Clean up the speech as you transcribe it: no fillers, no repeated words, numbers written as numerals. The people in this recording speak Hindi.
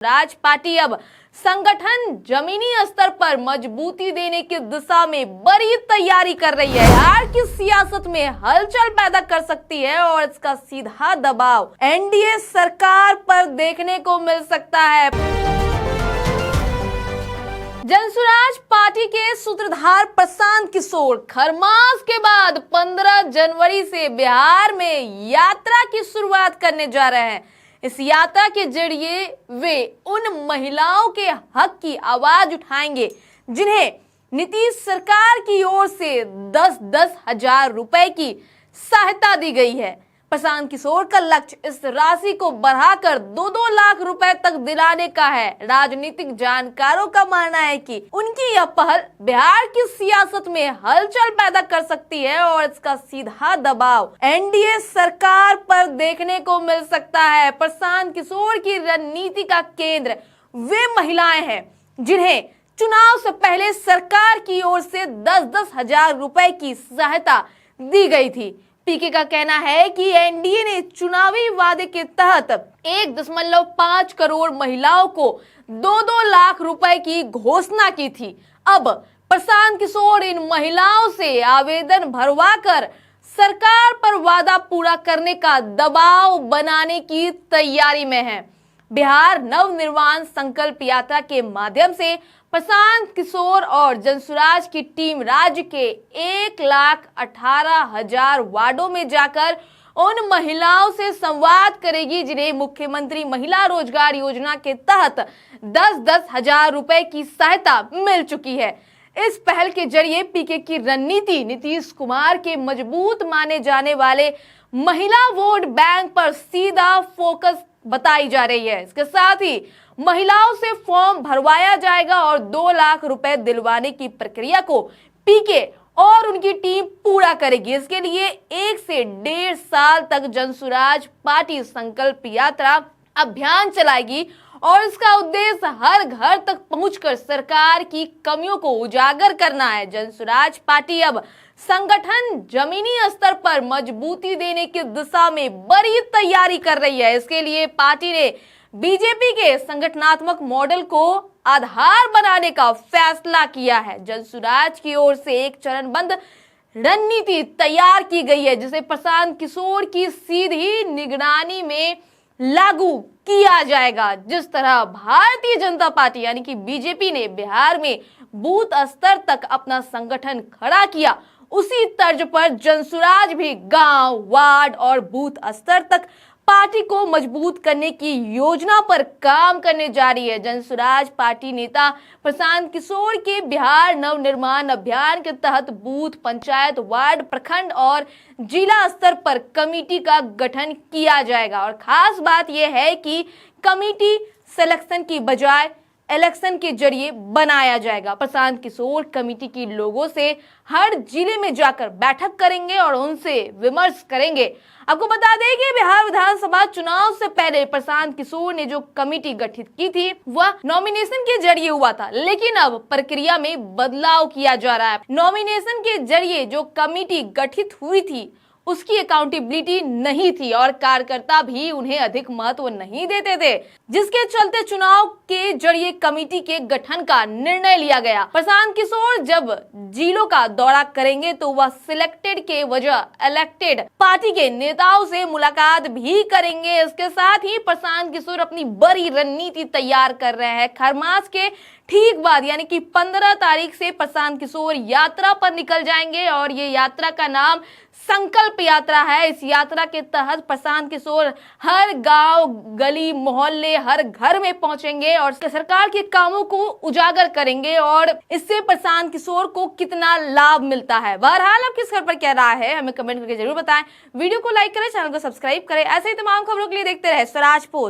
राज पार्टी अब संगठन जमीनी स्तर पर मजबूती देने की दिशा में बड़ी तैयारी कर रही है। बिहार की सियासत में हलचल पैदा कर सकती है और इसका सीधा दबाव एनडीए सरकार पर देखने को मिल सकता है। जनसुराज पार्टी के सूत्रधार प्रशांत किशोर खरमास के बाद 15 जनवरी से बिहार में यात्रा की शुरुआत करने जा रहे हैं। इस यात्रा के जरिए वे उन महिलाओं के हक की आवाज उठाएंगे जिन्हें नीतीश सरकार की ओर से 10-10 हजार रुपए की सहायता दी गई है। प्रशांत किशोर का लक्ष्य इस राशि को बढ़ाकर 2-2 लाख रुपए तक दिलाने का है। राजनीतिक जानकारों का मानना है कि उनकी यह पहल बिहार की सियासत में हलचल पैदा कर सकती है और इसका सीधा दबाव एनडीए सरकार पर देखने को मिल सकता है। प्रशांत किशोर की रणनीति का केंद्र वे महिलाएं हैं जिन्हें चुनाव से पहले सरकार की ओर से 10-10 हजार रुपए की सहायता दी गई थी। पीके का कहना है कि एनडीए ने चुनावी वादे के तहत 1.5 करोड़ महिलाओं को 2-2 लाख रुपए की घोषणा की थी। अब प्रशांत किशोर इन महिलाओं से आवेदन भरवाकर सरकार पर वादा पूरा करने का दबाव बनाने की तैयारी में है। बिहार नवनिर्माण संकल्प यात्रा के माध्यम से प्रशांत किशोर और जनसुराज की टीम राज्य के 1,18,000 वार्डों में जाकर उन महिलाओं से संवाद करेगी जिन्हें मुख्यमंत्री महिला रोजगार योजना के तहत 10-10 हजार रुपए की सहायता मिल चुकी है। इस पहल के जरिए पीके की रणनीति नीतीश कुमार के मजबूत माने जाने वाले महिला वोट बैंक पर सीधा फोकस बताई जा रही है। इसके साथ ही महिलाओं से फॉर्म भरवाया जाएगा और 2 लाख रुपए दिलवाने की प्रक्रिया को पीके और उनकी टीम पूरा करेगी। इसके लिए 1 से 1.5 साल तक जनसुराज पार्टी संकल्प यात्रा अभियान चलाएगी और इसका उद्देश्य हर घर तक पहुंचकर सरकार की कमियों को उजागर करना है। जनसुराज पार्टी अब संगठन जमीनी स्तर पर मजबूती देने की दिशा में बड़ी तैयारी कर रही है। इसके लिए पार्टी ने बीजेपी के संगठनात्मक मॉडल को आधार बनाने का फैसला किया है। जनसुराज की ओर से एक चरणबद्ध रणनीति तैयार की गई है जिसे प्रशांत किशोर की सीधी निगरानी में लागू किया जाएगा। जिस तरह भारतीय जनता पार्टी यानी कि बीजेपी ने बिहार में बूथ स्तर तक अपना संगठन खड़ा किया, उसी तर्ज पर जनसुराज भी गांव, वार्ड और बूथ स्तर तक पार्टी को मजबूत करने की योजना पर काम करने जा रही है। जनसुराज पार्टी नेता प्रशांत किशोर के बिहार नवनिर्माण अभियान के तहत बूथ, पंचायत, वार्ड, प्रखंड और जिला स्तर पर कमेटी का गठन किया जाएगा। और खास बात यह है कि कमेटी सिलेक्शन की बजाय इलेक्शन के जरिए बनाया जाएगा। प्रशांत किशोर कमेटी के लोगों से हर जिले में जाकर बैठक करेंगे और उनसे विमर्श करेंगे। आपको बता दें कि बिहार विधानसभा चुनाव से पहले प्रशांत किशोर ने जो कमेटी गठित की थी वह नॉमिनेशन के जरिए हुआ था, लेकिन अब प्रक्रिया में बदलाव किया जा रहा है। नॉमिनेशन के जरिए जो कमेटी गठित हुई थी उसकी अकाउंटेबिलिटी नहीं थी और कार्यकर्ता भी उन्हें अधिक महत्व नहीं देते थे, जिसके चलते चुनाव के जरिए कमेटी के गठन का निर्णय लिया गया। प्रशांत किशोर जब जिलों का दौरा करेंगे तो वह सिलेक्टेड के वजह इलेक्टेड पार्टी के नेताओं से मुलाकात भी करेंगे। इसके साथ ही प्रशांत किशोर अपनी बड़ी रणनीति तैयार कर रहे हैं। खरमास के ठीक बाद यानी कि 15 तारीख से प्रशांत किशोर यात्रा पर निकल जाएंगे और ये यात्रा का नाम संकल्प यात्रा है। इस यात्रा के तहत प्रशांत किशोर हर गांव, गली, मोहल्ले, हर घर में पहुंचेंगे और सरकार के कामों को उजागर करेंगे और इससे प्रशांत किशोर को कितना लाभ मिलता है। बहरहाल आप किस खबर पर क्या राय है हमें कमेंट करके जरूर बताएं। वीडियो को लाइक करें, चैनल को सब्सक्राइब करें। ऐसे ही तमाम खबरों के लिए देखते रहे स्वराज पोस्ट।